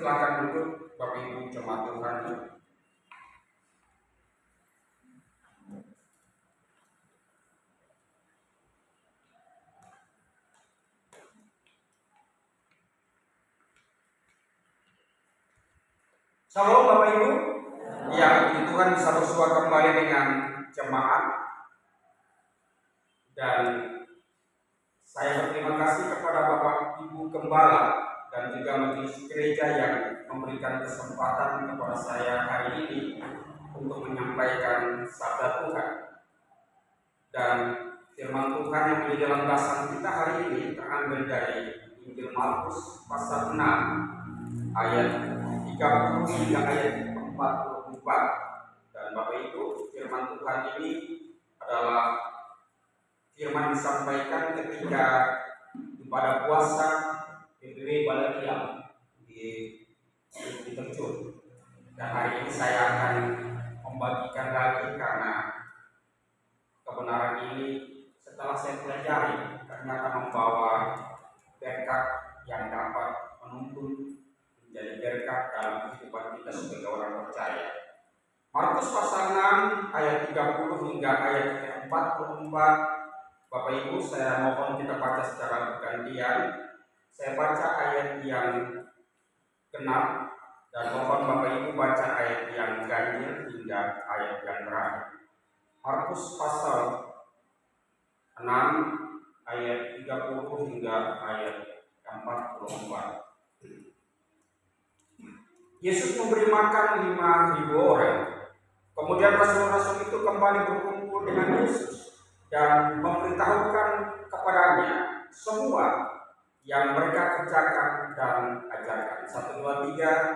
silakan duduk Bapak Ibu jemaat Tuhan. Shalom Bapak Ibu. Ya, puji Tuhan bisa bersua kembali dengan jemaat. Dan saya berterima kasih kepada Bapak Ibu Gembala dan juga majelis gereja yang memberikan kesempatan kepada saya hari ini untuk menyampaikan sabda Tuhan. Dan firman Tuhan yang menjadi landasan kita hari ini terambil dari Injil Markus pasal 6 ayat 30 hingga ayat 44. Dan Bapak Ibu, firman Tuhan ini adalah firman disampaikan ketika pada puasa di Balai Diam di Terjun. Dan hari ini saya akan membagikan lagi karena kebenaran ini setelah saya pelajari ternyata membawa berkat yang dapat menuntun menjadi berkat dalam kehidupan kita sebagai orang percaya. Markus pasal 6 ayat 30 hingga ayat 44. Bapak Ibu, saya mohon kita baca secara bergantian. Saya baca ayat yang genap dan mohon Bapak Ibu baca ayat yang ganjil hingga ayat yang terakhir. Markus pasal 6 ayat 30 hingga ayat 44. Yesus memberi makan 5.000 orang. Kemudian rasul-rasul itu kembali berkumpul dengan Yesus dan memberitahukan kepadanya semua yang mereka kerjakan dan ajarkan. 1, 2, 3.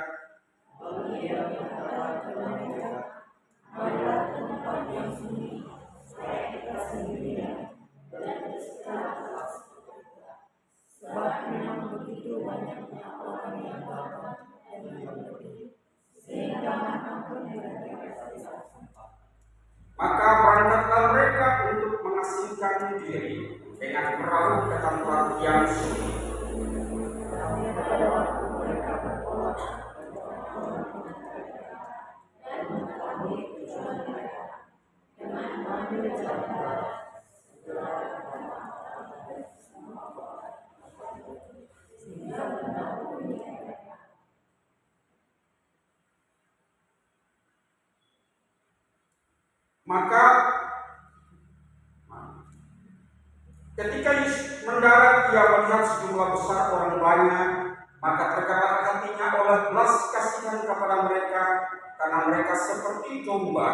Marilah ke tempat yang sunyi, supaya kita sendirian dan beristirahatlah seketika. Sebab memang begitu banyaknya orang yang datang dan membeli, sehingga makan pun mereka tidak sempat. Maka berangkatlah mereka untuk mengasingkan diri dengan perahu ke tempat yang sunyi. Pada waktu mereka bertolak dan mengetahui tujuan mereka, dengan mengambil jalan darat, segera sehingga menaungi mereka. Maka ketika Yesus mendarat, ia melihat sejumlah besar orang banyak, maka tergerak hatinya oleh belas kasihan kepada mereka, karena mereka seperti domba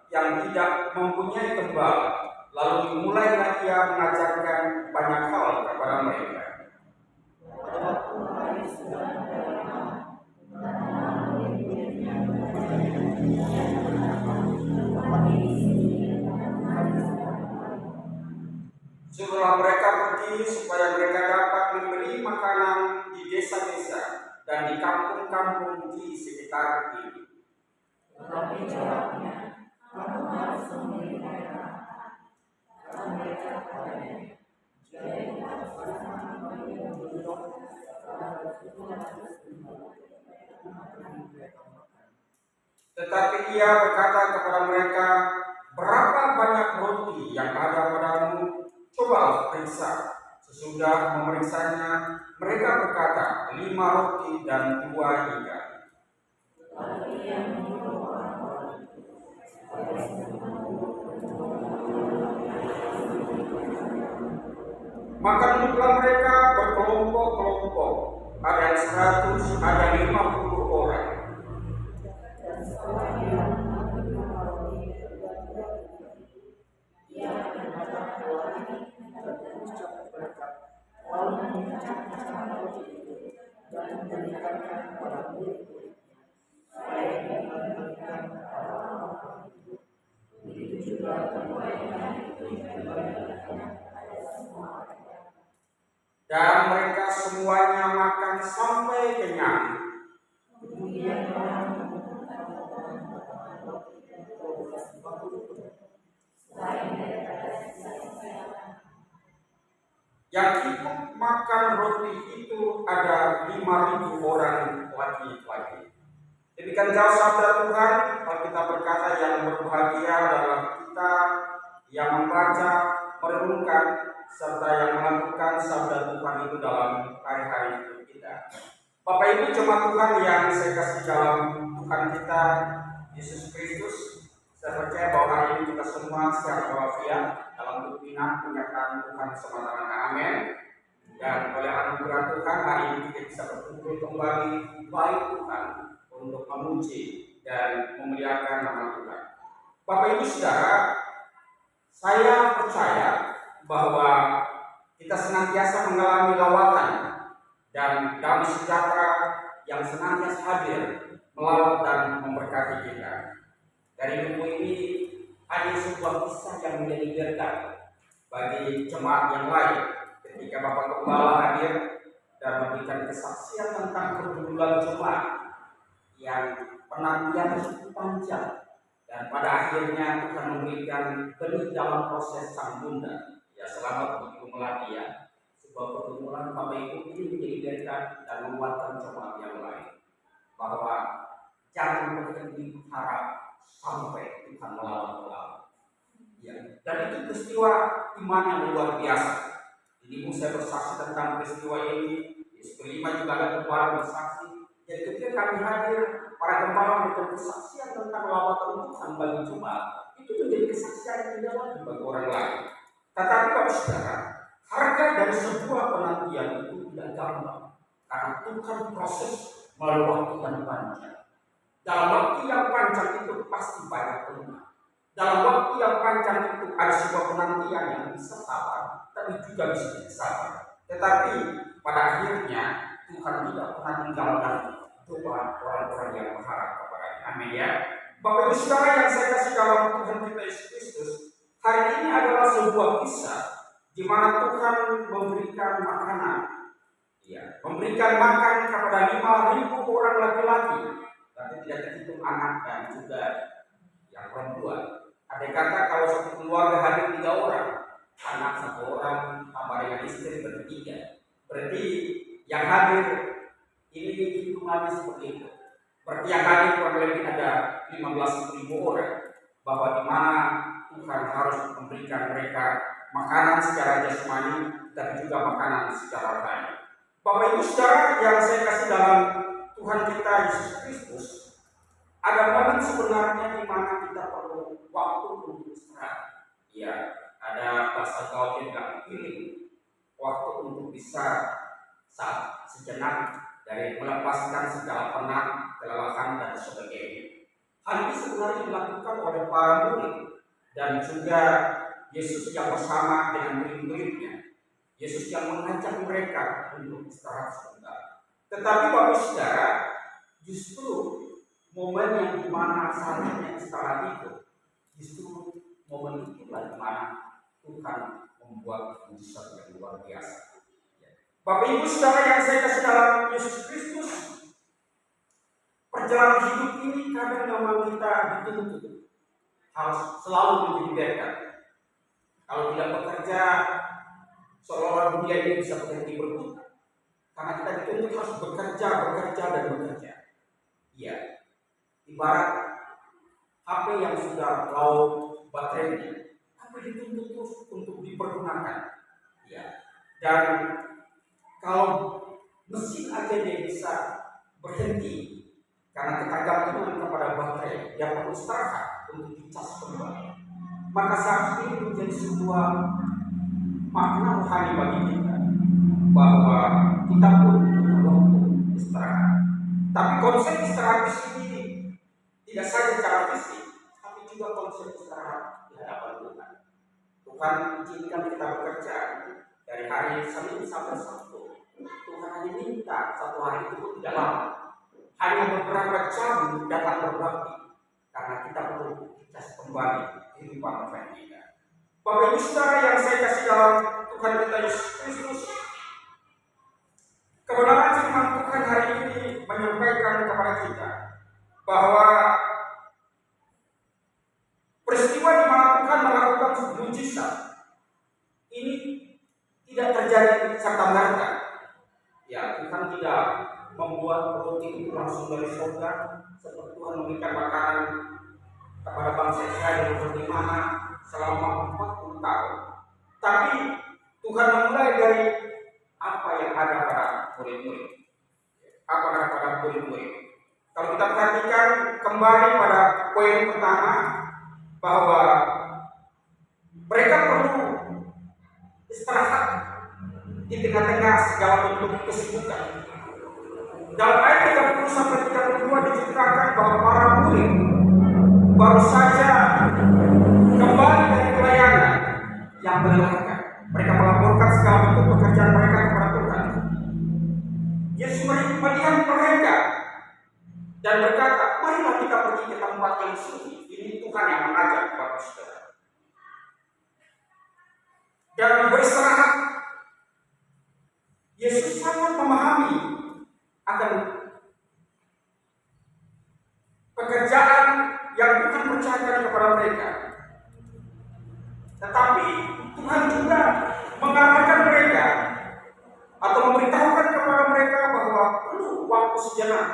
yang tidak mempunyai gembala. Lalu dimulailah ia mengajarkan banyak hal kepada mereka. Pada waktu hari sudah mulai malam, karena murid-muridnya Suruhlah mereka pergi supaya mereka dapat membeli makanan di desa-desa dan di kampung-kampung di sekitar ini. Tetapi jawabnya, kamu harus membeli mereka, kata mereka kepadanya. Jadi harus bersama membeli Tetapi ia berkata kepada mereka, berapa banyak roti yang ada padamu? Cobalah periksa. Sesudah memeriksanya, mereka berkata, 5 roti dan 2 ikan. Lalu ia menyuruh orang-orang supaya Maka duduklah mereka berkelompok-kelompok, ada yang 100, ada 50 orang. dan setelah dia mengambil 5 roti dan 2 ikan, ia menghadap langit dan mengucap berkat, lalu memecah-mecah roti itu dan memberikannya kepada murid-muridnya, supaya dibagi-bagikan kepada orang-orang itu. Begitu juga kemudian itu dibagi-bagikan kepada semua orang. Dan mereka semuanya makan sampai kenyang. Kemudian orang mengumpulkan potongan roti dan 12 bakul penuh. Selain daripada sisa-sisa Yang ikut makan roti itu ada 5.000 orang lagi. Demikian jauh sabda Tuhan, kalau kita berkata yang berbahagia adalah kita yang membaca, merenungkan, serta yang melakukan sabda Tuhan itu dalam hari-hari hidup kita. Bapak Ibu, jemaat Tuhan yang saya kasih dalam Tuhan kita Yesus Kristus, saya percaya bahwa hari ini kita semua secara walafiat dalam pimpinan penyertaan Tuhan semata-mata. Amin. Dan oleh anugerah Tuhan hari ini kita bisa berkumpul kembali baik Tuhan untuk memuji dan memuliakan nama Tuhan. Bapak Ibu Saudara, saya percaya bahwa kita senantiasa mengalami lawatan dan damai sejahtera yang senantiasa hadir melawat dan memberkati kita. Dari buku ini ada sebuah kisah yang menjadi berkat bagi jemaat yang lain ketika Bapak Gembala hadir dan memberikan kesaksian tentang pergumulan jemaat yang penantian cukup panjang, dan pada akhirnya Tuhan memberikan benih dalam proses sang bunda. Ya, selamat begitu melatih ya. Sebuah pergumulan Bapak Ibu ini menjadi berkat dan menguatkan jemaat yang lain bahwa jangan berhenti harap sampai Tuhan melawan. Ya, dan itu peristiwa iman yang luar biasa. Ini pun saya bersaksi tentang peristiwa ini. Yesus kelima juga ada gembala bersaksi. Jadi ketika kami hadir, para gembala memberikan kesaksian tentang lawatan Tuhan bagi jemaat, itu menjadi kesaksian yang tidak lagi bagi orang lain. Tetapi Bapak Saudara, harga dari sebuah penantian itu tidak gampang, karena Tuhan proses melalui waktu yang panjang. Dalam waktu yang panjang itu pasti banyak peluang. Dalam waktu yang panjang itu ada sebuah penantian yang bisa sabar, tapi juga bisa tidak sabar. Tetapi pada akhirnya Tuhan tidak pernah tinggalkan doa orang-orang yang berharap kepada-Nya. Amin ya. Bapak Ibu Saudara yang saya kasih dalam Tuhan kita Yesus Kristus, hari ini adalah sebuah kisah di mana Tuhan memberikan makanan, ya, memberikan makan kepada 5.000 orang laki-laki, tapi tidak terhitung anak dan juga yang perempuan. Ada kata kalau satu keluarga hadir 3 orang, anak 1 orang, tambah dengan istri bertiga. Berarti yang hadir ini hitungannya seperti itu. Berarti yang hadir kurang lebih ada 15.000 orang. Bahwa di mana Tuhan harus memberikan mereka makanan secara jasmani dan juga makanan secara rohani. Bapak Ibu Saudara yang saya kasih dalam Tuhan kita Yesus Kristus, ada momen sebenarnya di mana kita perlu waktu untuk istirahat. Ya, ada bahasa gaul yang nggak pilih waktu untuk bisa saat sejenak dari melepaskan segala penat, kelelahan dan sebagainya. Hal ini sebenarnya dilakukan oleh para murid dan juga Yesus yang bersama dengan murid-muridnya. Yesus yang mengajak mereka untuk istirahat sebentar. Tetapi Bapak Saudara, justru momen yang dimana seharusnya istirahat itu, justru momen itulah dimana Tuhan membuat mujizat yang luar biasa. Bapak Ibu Saudara yang saya kasih dalam Yesus Kristus, perjalanan hidup ini kadang memang kita dituntut harus selalu menjadi berkat. Kalau tidak bekerja, seolah-olah dunia ini bisa berhenti berputar. Karena kita dituntut harus bekerja dan bekerja. Iya, ibarat HP yang sudah low baterainya, tapi dituntut terus untuk dipergunakan. Ya, dan kalau mesin aja dia bisa berhenti karena ketergantungan kepada baterai yang perlu istirahat untuk dicas kembali, maka saat ini menjadi sebuah makna rohani bagi kita bahwa kita pun perlu istirahat. Tapi konsep istirahat di sini tidak saja secara fisik, tapi juga konsep istirahat di hadapan Tuhan. Tuhan izinkan kita bekerja dari hari Senin sampai Sabtu. Tuhan hanya minta 1 hari itu pun tidak lama, hanya beberapa jam datang berbakti, karena kita perlu dicas kembali kehidupan rohani kita. Bapak Ibu Saudara yang saya kasih dalam Tuhan kita Yesus Kristus, kebenaran firman Tuhan hari ini menyampaikan kepada kita bahwa peristiwa di mana Tuhan melakukan mujizat ini tidak terjadi serta-merta. Ya, Tuhan tidak membuat roti itu langsung dari surga, seperti Tuhan memberikan makanan kepada bangsa Israel seperti mana selama 40 tahun. Tapi Tuhan memulai dari apa yang ada pada murid-murid. Apa yang ada pada murid-murid. Kalau kita perhatikan kembali pada poin pertama, bahwa mereka perlu istirahat di tengah-tengah segala bentuk kesibukan. Dalam ayat 30 sampai 32 diceritakan bahwa para murid baru saja kembali dari pelayanan yang melelahkan. Mereka melaporkan segala bentuk pekerjaan mereka kepada Tuhan. Yesus melihat mereka dan berkata, marilah kita pergi ke tempat yang sunyi. Ini Tuhan yang mengajak kepada saudara. Dan beristirahat. Yesus sangat memahami akan pekerjaan yang Tuhan percayakan kepada mereka. Tetapi Tuhan juga mengarahkan mereka atau memberitahukan kepada mereka bahwa perlu waktu sejenak.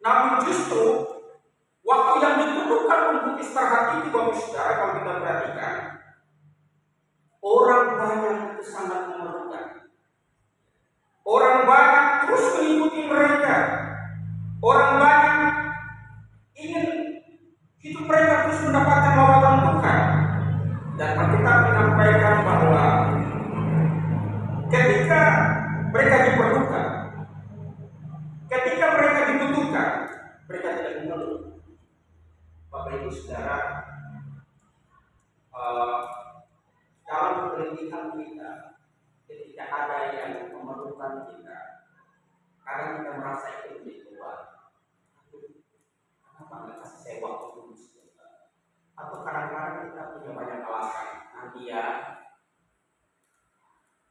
Namun justru waktu yang diperlukan untuk istirahat itu, Bapak Saudara, kalau kita perhatikan, orang banyak itu sangat memerlukan. Orang banyak terus mengikuti mereka. Orang banyak ingin hidup mereka terus mendapatkan lawatan Tuhan. Dan kita menyampaikan bahwa ketika mereka diperlukan, ketika mereka dibutuhkan, mereka tidak mengeluh. Bapak Ibu Saudara, dalam penelitian kita, ketika ada yang memerlukan kita, kadang kita merasa itu menjadi beban. Kenapa nggak kasih saya waktu dulu sebentar? Atau kadang-kadang kita punya banyak alasan. Nanti ya.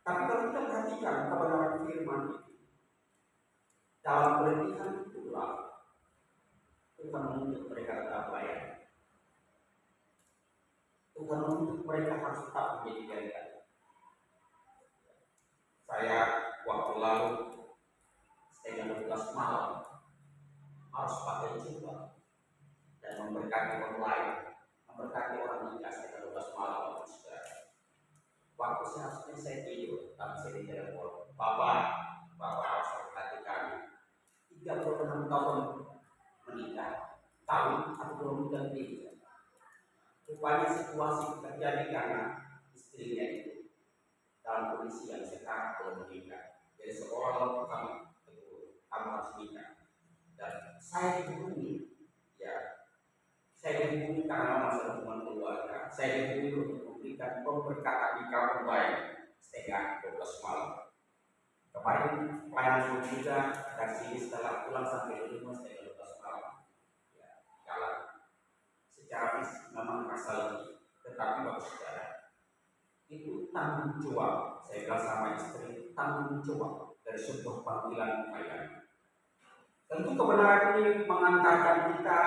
Tapi kalau kita perhatikan kebenaran firman itu, dalam penelitian itulah Tuhan menuntut mereka tetap layak. Tuhan menuntut mereka harus tetap menjadi ganda. Saya waktu lalu setengah 12 malam harus pakai jubah dan memberkati orang lain, memberkati orang nikah setengah 12 malam. Waktu seharusnya saya tidur, tapi saya di telepon, Bapak harus memberkati kami. 36 tahun menikah, tahun atau belum menikah. Rupanya situasi terjadi karena istrinya itu dalam kondisi yang sekarang belum menikah. Jadi seolah-olah kamu harus nikah. Dan saya dihubungi, saya dihubungi karena masalah hubungan keluarga. Saya dihubungi untuk memberikan pemberkatan di kampung lain setengah 12 malam. Kemarin pelayanan juga dari sini setelah pulang sampai di rumah setengah 12 malam. Kalau secara fisik memang merasa lebih, tetapi Bapak Saudara, itu tanggung jawab. Saya bilang sama istri, tanggung jawab dari sebuah panggilan pelayanan. Tentu kebenaran ini mengantarkan kita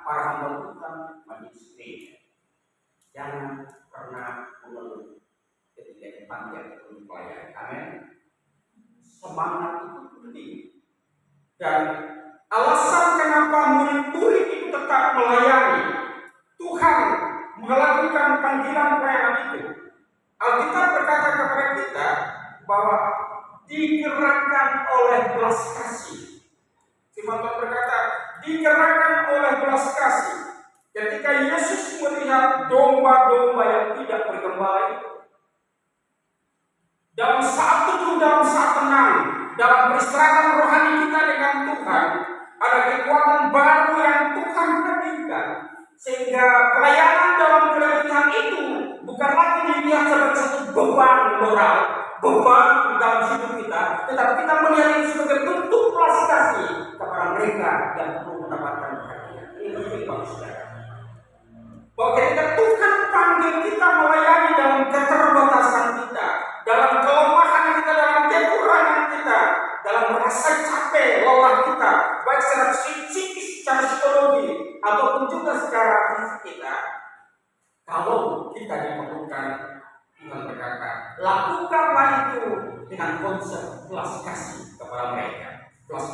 para hamba Tuhan menjadi jangan pernah mengeluh ketika dipanggil untuk pelayanan. Amin. Semangat itu penting. Dan alasan kenapa murid-murid itu tetap melayani Tuhan melakukan panggilan pelayanan itu, Alkitab berkata kepada kita bahwa digerakkan oleh belas kasih. Firman Tuhan berkata, digerakkan oleh belas kasih. Ketika Yesus melihat domba-domba yang tidak bergembala itu, dalam saat teduh, dalam saat tenang, dalam peristirahatan rohani kita dengan Tuhan, ada kekuatan baru yang Tuhan hadirkan, sehingga pelayanan dalam keletihan itu bukan lagi dilihat sebagai satu beban moral, beban dalam hidup kita, tetapi kita melihat ini sebagai bentuk belas kasih kepada mereka yang perlu mendapatkan perhatian. Ini penting, Bapak Saudara. Bahwa ketika Tuhan panggil kita melayani dalam keterbatasan kita, dalam kelemahan kita, dalam kekurangan kita, dalam merasa capek, lelah kita, baik secara psikis, secara psikologi, ataupun juga secara fisik kita, kalau kita diperlukan, Tuhan berkata, lakukanlah itu dengan konsep belas kasih kepada mereka. Belas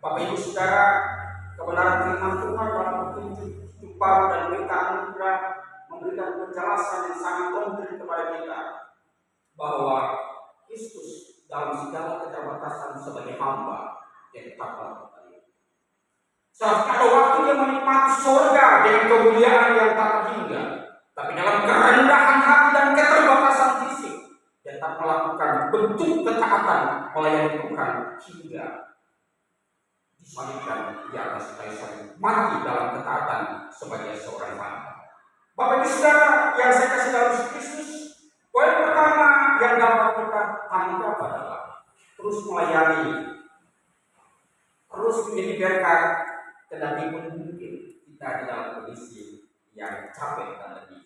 Bapak Ibu Saudara, kebenaran firman Tuhan dalam petunjuk hidup baru dan berita anugerah memberikan penjelasan yang sangat konkret kepada kita bahwa Kristus dalam segala keterbatasan sebagai hamba yang tetap melakukan itu. Saat ada waktu dia menikmati surga dengan kemuliaan yang tak terhingga, tapi dalam kerendahan hati dan keterbatasan fisik, dia tetap melakukan bentuk ketaatan melayani Tuhan hingga disalibkan di atas kayu salib, mati dalam ketaatan sebagai seorang hamba. Bapak Ibu Saudara yang saya kasih dalam Kristus, poin pertama yang dapat kita tangkap adalah terus melayani, terus menjadi berkat, kendati pun mungkin kita di dalam kondisi yang capek dan letih,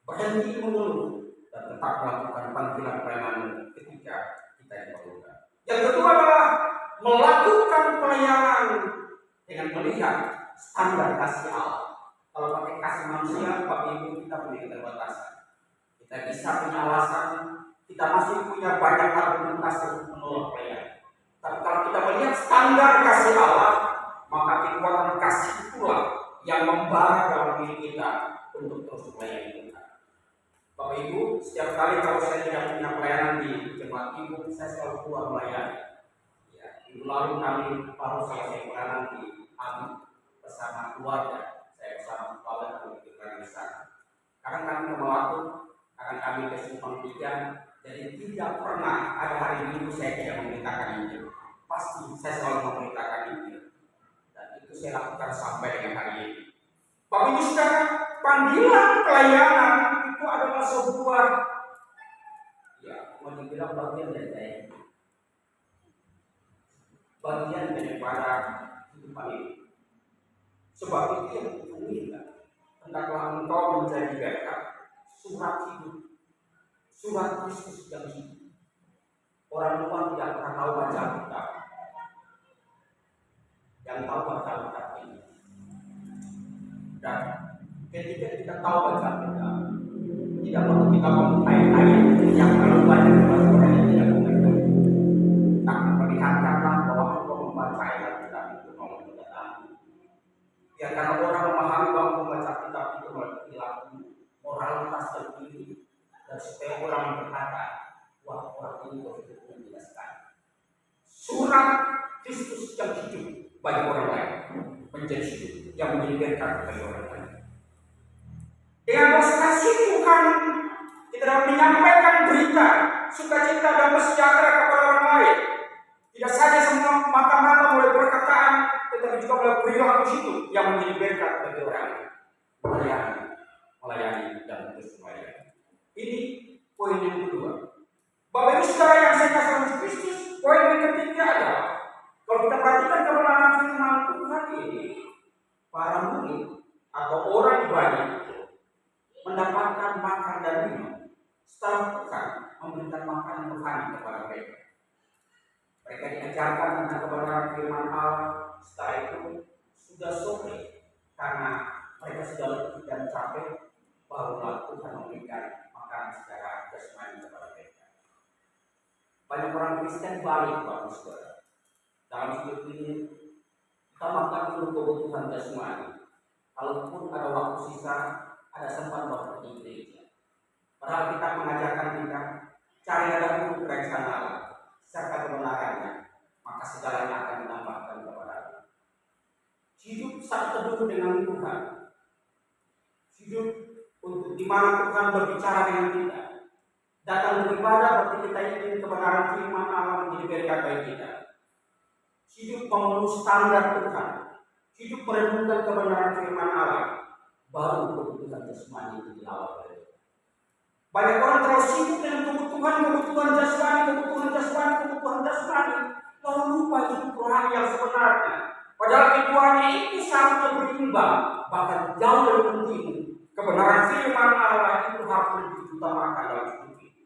berhenti mengeluh dan tetap melakukan panggilan pelayanan ketika kita diperlukan. Yang kedua adalah melakukan pelayanan dengan melihat standar kasih Allah. Kalau pakai kasih manusia, Bapak Ibu, kita punya keterbatasan. Kita bisa punya alasan, kita masih punya banyak argumentasi untuk menolak pelayanan. Tapi kalau kita melihat standar kasih Allah, maka kekuatan kasih itulah yang membara dalam diri kita untuk terus melayani Tuhan. Bapak Ibu, setiap kali kalau saya tidak punya pelayanan di jemaat Ibu, saya selalu keluar melayani. Minggu lalu kami baru selesai pelayanan di Abi bersama keluarga. Saya bersama keluarga kami di sana. Kadang kami ke Melatu, kadang kami ke Simpang 3. Jadi tidak pernah ada hari Minggu saya tidak memberitakan Injil. Pasti saya selalu memberitakan Injil. Dan itu saya lakukan sampai dengan hari ini. Bapak Ibu Saudara, panggilan pelayanan itu adalah sebuah mau dibilang bagian dari saya. Bagian daripada kehidupan ini. Sebab itu yang diinginkan, hendaklah engkau menjadi berkat, surat hidup, surat Kristus yang hidup. Orang tua tidak pernah tahu baca kitab, yang tahu baca kitab ini. Dan ketika kita tahu baca kitab, tidak perlu kita ayat-ayat yang terlalu banyak bahasa orang yang tidak mengerti. Tapi perlihatkanlah bahwa engkau membaca ayat kitab itu kalau tidak tahu. Ya karena orang memahami bahwa membaca kitab itu berperilaku moralitas dan diri, dan supaya orang berkata, wah orang ini betul menjelaskan. Surat Kristus yang hidup bagi orang lain menjadi hidup yang menjadi berkat bagi orang lain. Dengan belas kasih Tuhan kita dapat menyampaikan berita sukacita dan sejahtera kepada orang lain. Tidak saja semua mata-mata mulai perkataan, tetapi juga mulai perilaku hidup yang menjadi berkat bagi orang lain. Melayani dan terus melayani. Ini poin yang kedua. Bapak Ibu Saudara yang saya kasih Kristus, poin yang ketiga adalah kalau kita perhatikan kebenaran firman Tuhan ini, para murid atau orang banyak mendapatkan makan dan minum setelah Tuhan memberikan makanan rohani kepada mereka. Mereka diajarkan tentang kebenaran firman Allah. Setelah itu sudah sore karena mereka sudah letih dan capek, barulah Tuhan memberikan makanan secara jasmani kepada mereka. Banyak orang Kristen balik Bapak Saudara. Dalam hidup ini kita makan dulu kebutuhan jasmani. Kalaupun ada waktu sisa, ada sempat waktu di gereja. Padahal kita mengajarkan kita cari dahulu kerajaan Allah serta kebenarannya, maka segalanya akan ditambahkan kepada kita. Hidup saat teduh dengan Tuhan, hidup untuk di mana Tuhan berbicara dengan kita. Datang beribadah berarti kita ingin kebenaran firman Allah menjadi berkat bagi kita. Hidup memenuhi standar Tuhan, hidup merenungkan kebenaran firman Allah, baru kebutuhan jasmani itu dilawat oleh Tuhan. Banyak orang terlalu sibuk dengan kebutuhan jasmani, lalu lupa hidup rohani yang sebenarnya. Padahal kebutuhannya itu seharusnya berimbang, bahkan jauh lebih penting. Kebenaran firman Allah itu harus lebih diutamakan dalam hidup ini.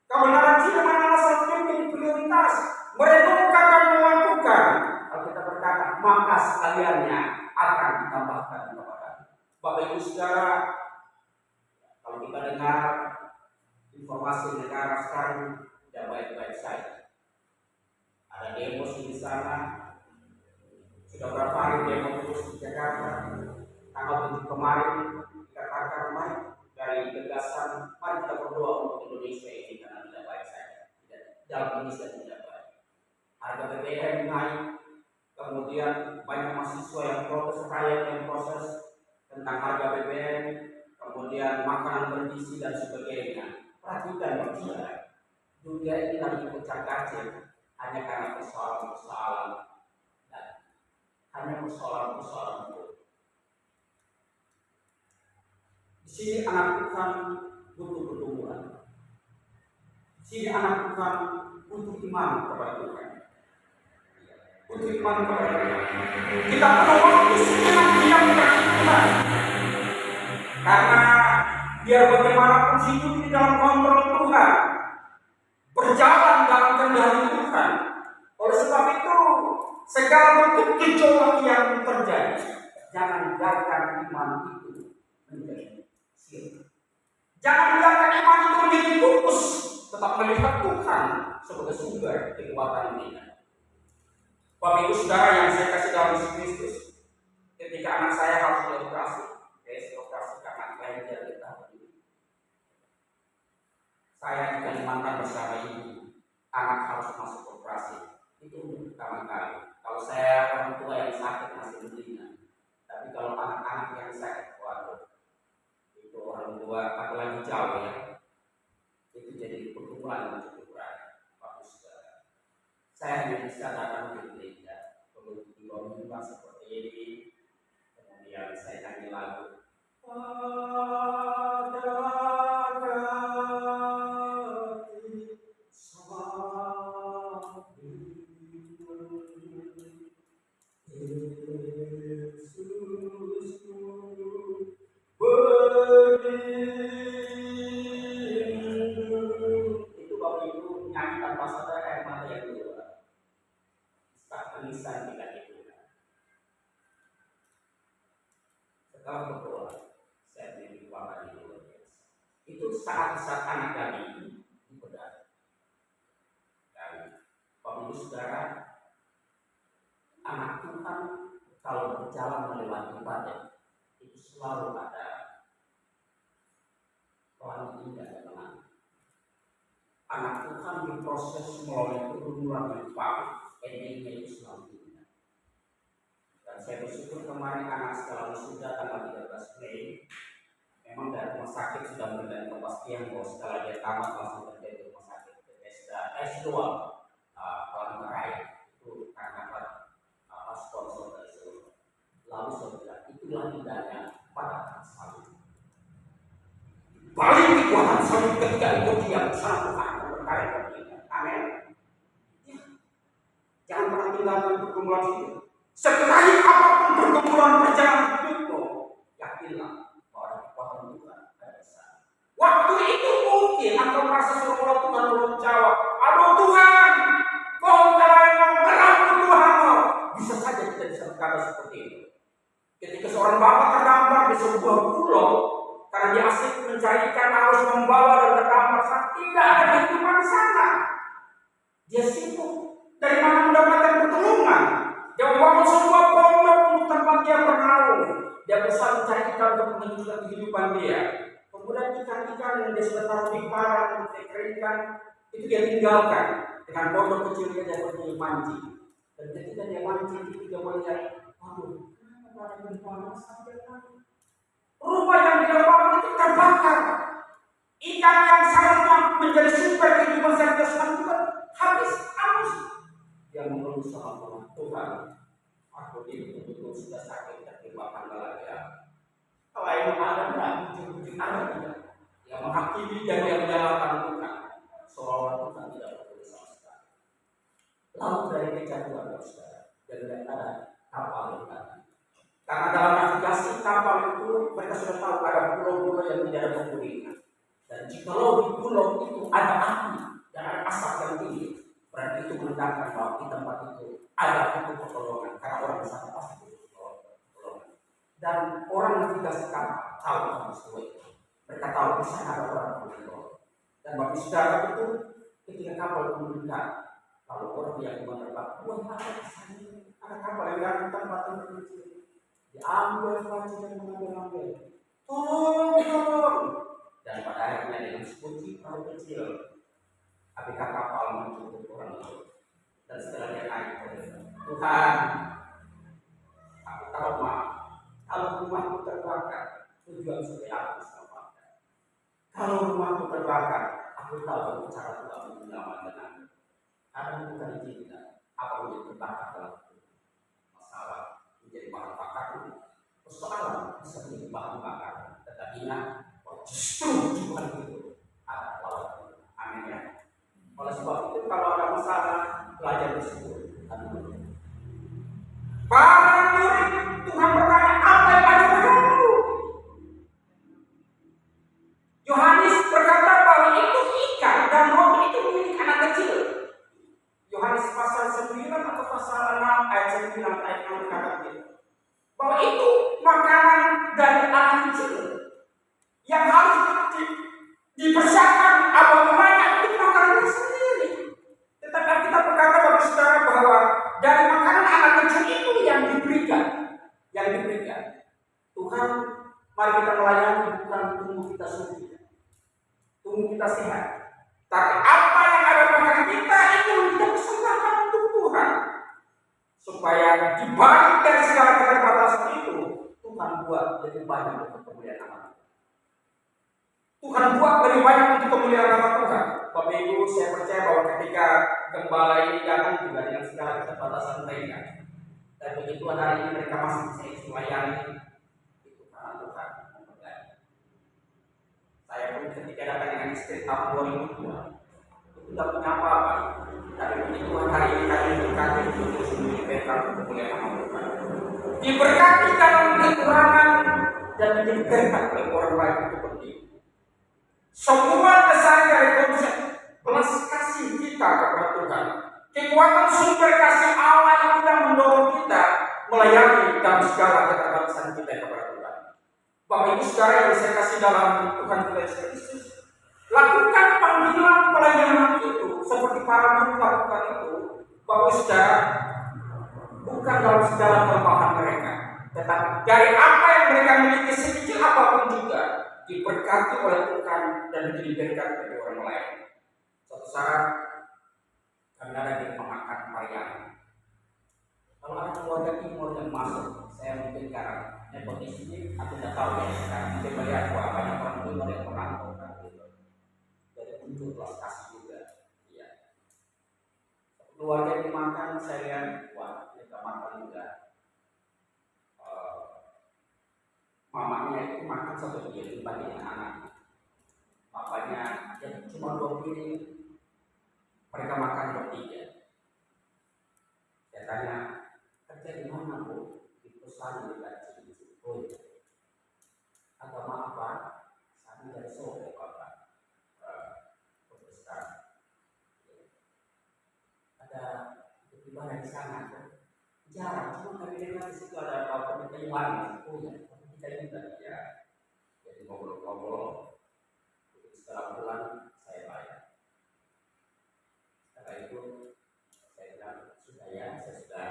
Kebenaran firman Allah selalu menjadi prioritas, merenungkan dan melakukan. Kalau kita berkata, maka sekaliannya akan ditambahkan kepada Bapak Ibu Saudara. Kalau kita dengar informasi negara sekarang tidak baik-baik saja. Ada demo di sana, Sudah berapa hari dia mau terus di Jakarta. Tanggal 7 kemarin dikatakan mari dari gagasan mari kita berdoa untuk Indonesia ini karena tidak baik saja. Dalam Indonesia tidak baik. Harga BBM naik, kemudian banyak mahasiswa yang protes, rakyat yang proses tentang harga BBM, kemudian makanan bergizi dan sebagainya. Perhatikan manusia, dunia ini lagi pecah-kacir hanya karena persoalan-persoalan dan hanya persoalan-persoalan itu. Di sini anak Tuhan butuh pertumbuhan. Di sini anak Tuhan butuh iman kepada Tuhan. Butuh iman kepada Tuhan. Kita perlu waktu sejenak diam bagi Tuhan. Karena biar bagaimanapun hidup di dalam kontrol Tuhan, berjalan dalam kendali Tuhan. Oleh sebab itu, segala bentuk gejolak yang terjadi, jangan biarkan iman itu menjadi sia. Jangan biarkan iman itu menjadi pupus, tetap melihat Tuhan sebagai sumber kekuatan kita. Bapak Ibu Saudara yang saya kasih dalam Yesus Kristus, ketika anak saya harus dioperasi, karena kelainan kita. Saya di Kalimantan bersama ibu, anak harus masuk operasi. Itu pertama kali. Kalau saya orang tua yang sakit masih mendingan, tapi kalau anak-anak yang sakit, waduh, itu orang tua apalagi jauh ya, itu jadi pertumbuhan yang cukup berat. Bagus sekali. Saya hanya bisa datang ke gereja, perlu dibawa seperti ini, kemudian saya nyanyi lagu. Itu Bapak Ibu nyanyi tanpa sadar air mata yang keluar. Tak tulisan tidak itu. Setelah berdoa, saya menjadi warna di luar biasa. Itu saat-saat anak kami dibedah. Dan Bapak Ibu Saudara, anak Tuhan kalau berjalan melewati badai, itu selalu ada pelangi indah dan tenang. Anak Tuhan diproses melalui pergumulan yang pahit, endingnya itu selalu indah. Dan saya bersyukur kemarin anak setelah wisuda tanggal 13 Mei, memang dari rumah sakit sudah memberikan kepastian bahwa setelah dia tamat langsung kerja di rumah sakit S2 Palangka Raya. Itu karena sponsor dari seluruh. Lalu saya bilang, itulah indahnya pada salib. Balik kekuatan salib ketika itu dia bersama Tuhan berkarya kita. Amin. Ya. Jangan pernah tinggalkan pergumulan itu. Sekali apapun pergumulan perjalanan hidupmu, yakinlah bahwa kekuatan Tuhan ada di sana. Waktu itu mungkin engkau merasa seolah Tuhan belum jawab. Aduh Tuhan, kau kalau yang berlaku Tuhanmu. Bisa saja kita bisa berkata seperti itu. Ketika seorang bapak terdampar di sebuah pulau, karena dia asik mencari ikan harus membawa dan terdampar saat tidak ada kehidupan di sana. Dia sibuk dari mana mendapatkan pertolongan. Dia membangun sebuah pondok untuk tempat dia bernaung. Dia berusaha mencari ikan untuk menunjukkan kehidupan dia. Kemudian ikan-ikan yang dia sudah taruh di karang, dikeringkan, itu dia tinggalkan. Dengan pondok kecilnya dia pergi mancing. Dan ketika dia mancing, dia melihat, waduh, kenapa ada gempa sampai tadi? Rumah yang dia bangun itu terbakar. Ikan yang seharusnya menjadi sumber kehidupan saya juga habis hangus. Dia mengeluh sama Tuhan, aku ini betul-betul sudah sakit tertimpa lagi. Kalau yang ada mungkin ada tidak. Yang menghakimi dan yang menyalahkan Tuhan, seolah Tuhan tidak betul sama sekali. Lalu dari kejatuhan saudara, dan tidak ada kapal yang datang. Karena dalam navigasi kapal itu mereka sudah tahu ada pulau-pulau yang tidak ada penghuninya. Dan jikalau di pulau itu ada api dan ada asap yang tinggi, berarti itu menandakan bahwa di tempat itu ada butuh pertolongan. Karena orang di sana pasti butuh pertolongan. Dan orang navigasi kapal tahu peristiwa itu. Mereka tahu di sana ada orang bertolong. Dan bagi saudara itu ketika kapal itu mendekat, lalu orang yang menerbang, wah ada di sana, ada kapal yang datang. di tempat terpencil, diambil kunci dan mengambil. Tolong. Dan pada akhirnya dengan kunci perahu kecil, ABK kapal menjemput orang itu. Dan setelah dia naik, Tuhan, aku tahu kalau rumahku terbakar, tujuan supaya aku selamatkan. Kalau rumahku terbakar, aku tahu cara Tuhan menyelamatkan aku. Karena bukan cinta, apa menjadi terbakar dalam masalah menjadi bahan bakar. Persoalan bisa menjadi bahan bakar, tetapi ingat, justru Tuhan itu ada lawan. Amin ya. Oleh sebab itu kalau ada masalah, belajar bersyukur. Para murid Tuhan bertanya, apa yang ada padamu? Yohanes berkata bahwa itu ikan dan roti itu milik anak kecil. Yohanes pasal 9 atau pasal 6 ayat 9 ayat 6 berkata begitu. Bahwa itu makanan dari anak kecil yang harus dipersiapkan abang-abangnya untuk makanannya sendiri. Tetapi kita berkata bagi saudara bahwa dari makanan anak kecil itu yang diberikan. Tuhan, mari kita melayani bukan tunggu kita suci, tunggu kita sehat. Tapi apa yang ada pada kita itu kita persembahkan untuk Tuhan. Supaya dibalik dari segala keterbatasan itu, Tuhan buat lebih banyak untuk kemuliaan nama Tuhan. Tuhan buat lebih banyak untuk kemuliaan nama Tuhan. Bapak Ibu, saya percaya bahwa ketika gembala ini datang juga dengan segala keterbatasan mereka, dan begitu hari ini mereka masih bisa melayani, itu karena Tuhan memberkati. Saya pun ketika datang dengan istri tahun 2002, itu tidak punya apa-apa, tapi begitu hari ini kami berkati untuk menyampaikan kemuliaan nama Tuhan. Diberkati dalam kekurangan dan menjadi berkat oleh orang lain itu penting. Semua dasar dari konsep belas kasih kita kepada Tuhan, kekuatan sumber kasih Allah yang tidak mendorong kita melayani dalam segala keterbatasan kita kepada Tuhan. Bapak Ibu saudara yang saya kasih dalam Tuhan kita Yesus Kristus, lakukan panggilan pelayanan itu seperti para murid lakukan itu. Bapak saudara, bukan dalam segala kelemahan mereka, tetapi dari apa yang mereka miliki sekecil apapun juga diberkati oleh Tuhan dan menjadi berkat bagi orang lain. Suatu saat kami ada di pemakan Mariam. Kalau ada keluarga timur yang masuk, saya mungkin sekarang nepotisme aku tidak tahu ya. Sekarang kita melihat bahwa banyak orang timur yang merantau kan gitu. Jadi untuk kelas kasih juga. Iya. Keluarga yang dimakan saya lihat, wah mereka makan juga. Mamanya itu makan satu piring bagi anak-anak. Bapaknya ya cuma 2 piring. Mereka makan bertiga. Saya tanya, kerja di mana Bu? Di perusahaan di Kacil. Oh iya. Agama apa? Saya dari Solo Bapak. Protestan. Ada ibadah di sana. Jarang, cuma kami dengar di situ ada penyembahan. Oh iya. Kita juga ya, jadi ngobrol-ngobrol. Setelah bulan saya bayar. Setelah itu saya bilang sudah ya, saya sudah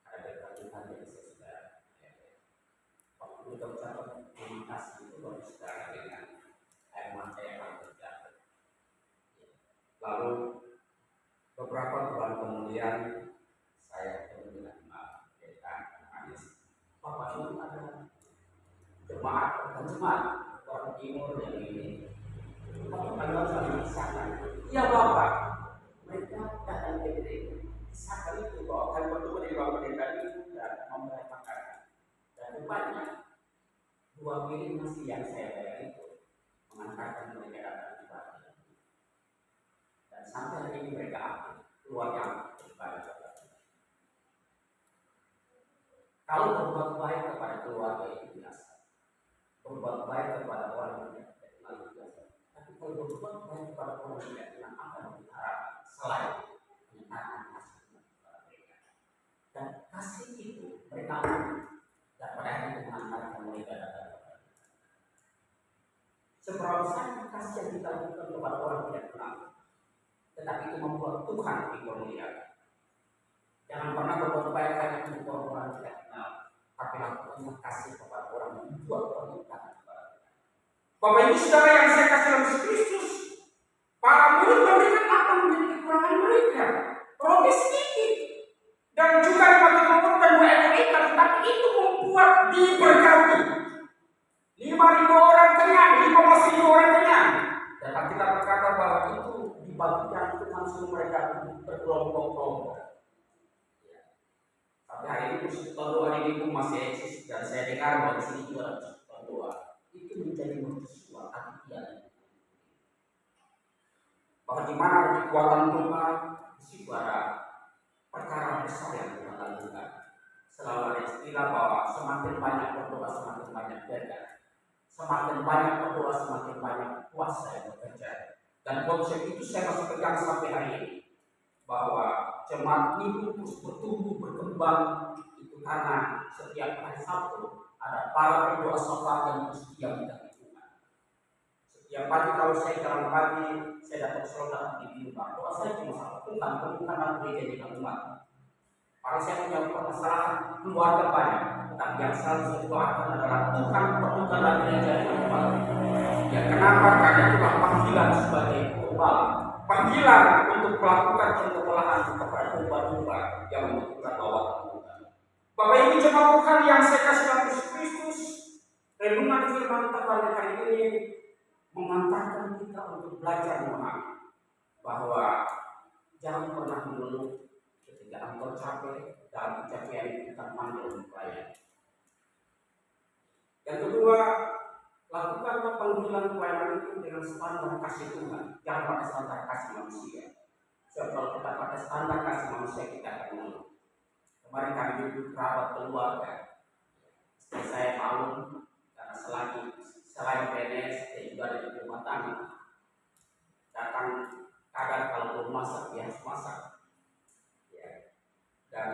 ada berkatuhan jadi saya sudah. Waktu kita ucapkan terima kasih itu baru sudah dengan air mata yang akan terjatuh. Lalu beberapa bulan kemudian saya ketemu dengan Anies. Bapak ini ada jemaat orang timur yang ini. Kalau saya disahkan, ya Bapak, mereka datang ke gereja. Disahkan itu bahwa kami bertemu di bawah pendeta itu dan memberi makanan. Dan rupanya 2 piring nasi yang saya bayar itu mengantarkan mereka datang di bawah. Dan sampai hari ini mereka aktif keluar yang ibadah. Kalau berbuat baik kepada keluarga itu biasa, berbuat baik kepada orang yang tidak kenal biasa. Tapi kalau berbuat baik kepada orang yang tidak kenal, apa yang kita harapkan selain menyatakan kasih kepada mereka. Dan kasih itu mereka dan pada akhirnya mengantarkan mereka datang kepada kita. Seberapa besar kasih yang kita lakukan kepada orang yang tidak kenal, tetapi itu membuat Tuhan dipermuliakan. Jangan pernah berbuat baik hanya untuk kasih kepada orang yang membuat orang dekat kepada Tuhan. Bapak Ibu Saudara yang saya kasih dalam Kristus, para murid memberikan apa menjadi kekurangan mereka? Roti sedikit dan juga 5 kelompok dan 2 ekor ikan, tetapi itu membuat diberkati. 5.000 orang kenyang, 15.000 orang kenyang. Dan kita berkata bahwa itu dibagikan Tuhan suruh mereka berkelompok-kelompok. Tapi hari ini persekutuan doa ini pun masih eksis dan saya dengar bahwa di sini juga ada persekutuan doa. Itu menjadi mercusuar hati. Bahwa di mana ada kekuatan doa, di situ ada perkara besar yang Tuhan lakukan. Selalu ada istilah bahwa semakin banyak berdoa semakin banyak berkat. Semakin banyak berdoa semakin banyak kuasa yang bekerja. Dan konsep itu saya masih pegang sampai hari ini. Bahwa jemaat ini terus bertumbuh berkembang itu karena setiap hari Sabtu ada para berdoa safar yang terus diam di Tuhan. Setiap pagi kalau saya jalan pagi, saya dapat sholat di rumah. Doa saya cuma satu, Tuhan temukanlah gereja di umat. Kalau saya punya permasalahan keluarga banyak, tetapi yang selalu saya doakan adalah Tuhan perlukanlah gereja di umat. Ya kenapa? Karena itulah panggilan sebagai gembala. Panggilan untuk melakukan pengembalahan kepada domba-domba yang membutuhkan lawatan Tuhan. Bapak Ibu jemaat Tuhan yang saya kasih dalam Kristus, renungan firman Tuhan hari ini mengantarkan kita untuk belajar memahami bahwa jangan pernah mengeluh ketika engkau capek dalam kecapean kita manggil pelayan. Yang kedua, lakukanlah panggilan pelayanan itu dengan standar kasih Tuhan, jangan pakai standar kasih manusia. Sebab kalau kita pakai standar kasih manusia kita akan mengeluh. Kemarin kami duduk kerabat keluarga, istri saya malu karena selain PNS saya juga ada di rumah tangga. Datang kadang kalau belum masak dia harus masak. Ya. Dan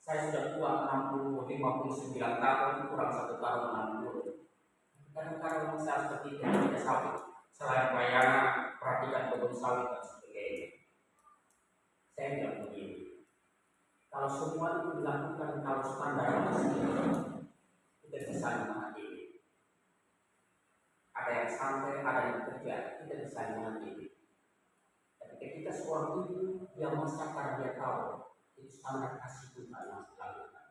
saya sudah tua 59 tahun kurang 1 tahun 60. Kadang-kadang saya seperti itu tidak sawit. Selain pelayanan, perhatikan kebun sawit dan sebagainya. Saya tidak begini. Kalau semua itu dilakukan kalau standar manusia, kita bisa menghadiri. Ada yang santai, ada yang bekerja, kita bisa menghadiri. Ketika kita seorang ibu yang masak karena dia tahu itu standar kasih Tuhan yang dilakukan.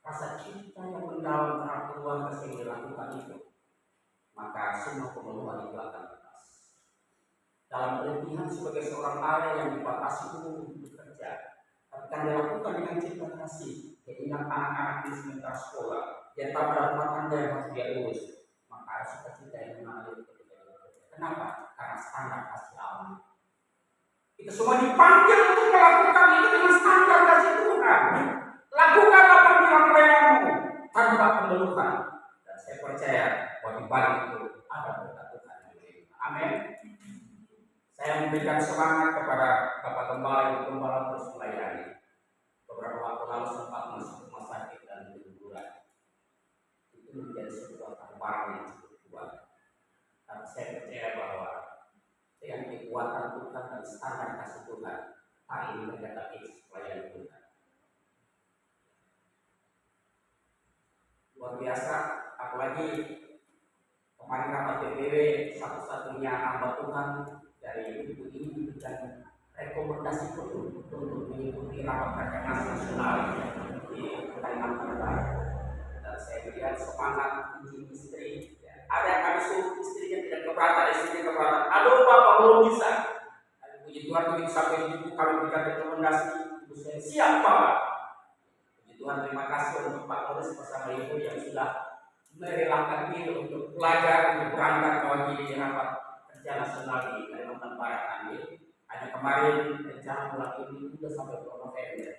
Rasa cinta yang mendalam terhadap keluarga yang dilakukan itu, maka semua kemeluhan itu akan lepas. Dalam berlebihan sebagai seorang ayah yang dibatasi untuk bekerja, tapi kan dilakukan dengan cinta kasih, jadi anak-anak di sekitar sekolah, dia tahu ada rumah tangga yang harus dia urus, maka ada sukacita yang mengalir ketika dia bekerja. Kenapa? Karena standar kasih Allah. Kita semua dipanggil untuk melakukan itu dengan standar kasih Tuhan. Lakukanlah panggilan pelayananmu tanpa pengeluhan. Dan saya percaya bahwa di balik itu ada berkat Tuhan. Amin. Saya memberikan semangat kepada Bapak Gembala Ibu Gembala terus melayani. Beberapa waktu lalu sempat masuk rumah sakit dan liburan. Itu menjadi sebuah tamparan yang cukup kuat. Tapi saya percaya bahwa dengan kekuatan Tuhan dan standar kasih Tuhan, hari ini mereka tak pelayanan Tuhan. Luar biasa, apalagi kemarin rapat PBW satu-satunya hamba Tuhan dari ibu ini memberikan rekomendasi untuk mengikuti rapat rakernas nasional di Kalimantan Barat. Dan saya melihat semangat uji istri. Ada yang kami suruh istrinya tidak keberatan, istrinya keberatan. Aduh Bapak belum bisa. Puji Tuhan begitu sampai ibu kami berikan rekomendasi, ibu saya siap Bapak. Tuhan terima kasih untuk Pak Polres bersama Ibu yang sudah merelakan diri untuk belajar, untuk berangkat mewakili rapat kerja nasional di Kalimantan Barat nanti. Hanya kemarin rencana mulai ini sudah sampai November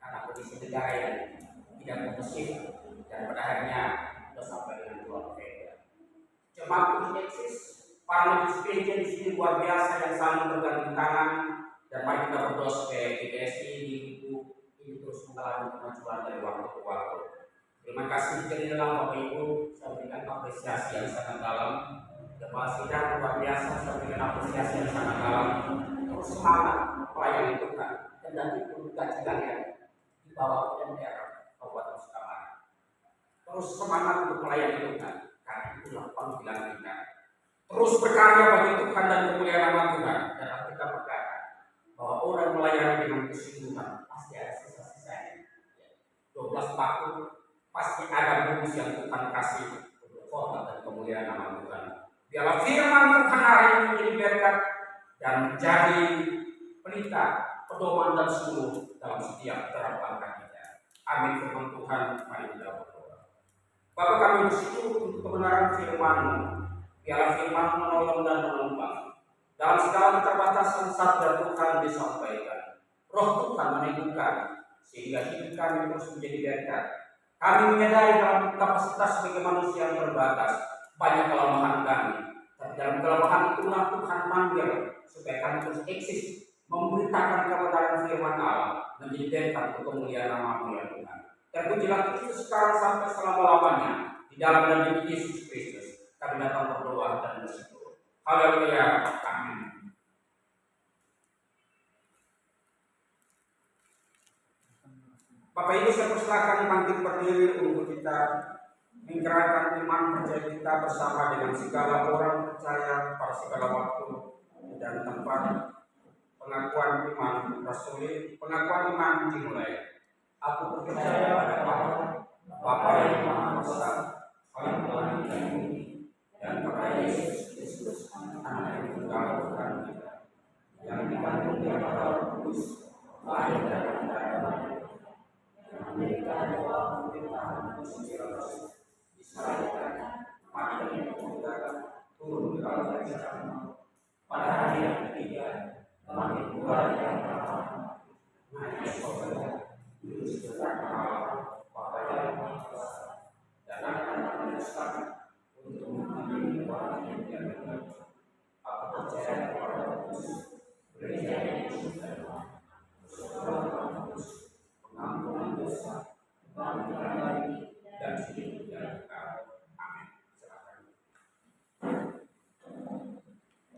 karena kondisi negara yang tidak kondusif dan pada akhirnya sudah sampai dengan 2 November. Jemaat ini eksis, para majelis gereja di sini luar biasa yang saling bergandengan tangan dan mari kita berdoa supaya GPSI di terus mengalami kemajuan dari waktu ke waktu. Terima kasih sekali dalam Bapak Ibu, saya berikan apresiasi yang sangat dalam. Jemaat sidang luar biasa, saya berikan apresiasi yang sangat dalam. Terus semangat pelayanan Tuhan, kendati pun gaji kalian di bawah MR Kabupaten Sukamana. terus semangat untuk melayani Tuhan, karena itulah panggilan kita. Terus berkarya bagi Tuhan dan kemuliaan nama Tuhan, dan kita berkata bahwa orang melayani dengan kesungguhan pasti ada sisa-sisanya. 12 tahun pasti ada bonus yang Tuhan kasih untuk hormat dan kemuliaan nama Tuhan. Biarlah firman Tuhan hari ini menjadi berkat dan menjadi pelita, pedoman dan suluh dalam setiap terang langkah kita. Amin. Firman Tuhan, mari kita berdoa. Bapa, kami bersyukur untuk kebenaran firman-Mu. Biarlah firman menolong dan menumpang dalam segala keterbatasan sabda Tuhan disampaikan. Roh Tuhan meneguhkan sehingga hidup kami terus menjadi berkat. Kami menyadari dalam kapasitas sebagai manusia yang terbatas, banyak kelemahan kami. Tapi dalam kelemahan itulah Tuhan manggil supaya kami terus eksis, memberitakan kebenaran firman Allah, menjadi berkat untuk kemuliaan nama-Mu ya Tuhan. Terpujilah Kristus sekarang sampai selama-lamanya di dalam dan demi Yesus Kristus. Kami datang berdoa dan bersyukur. Haleluya. Amin. Bapak Ibu, saya persilakan bangkit berdiri untuk kita menggerakkan iman percaya kita bersama dengan segala orang percaya pada segala waktu dan tempat. Pengakuan iman rasuli, pengakuan iman dimulai. Aku percaya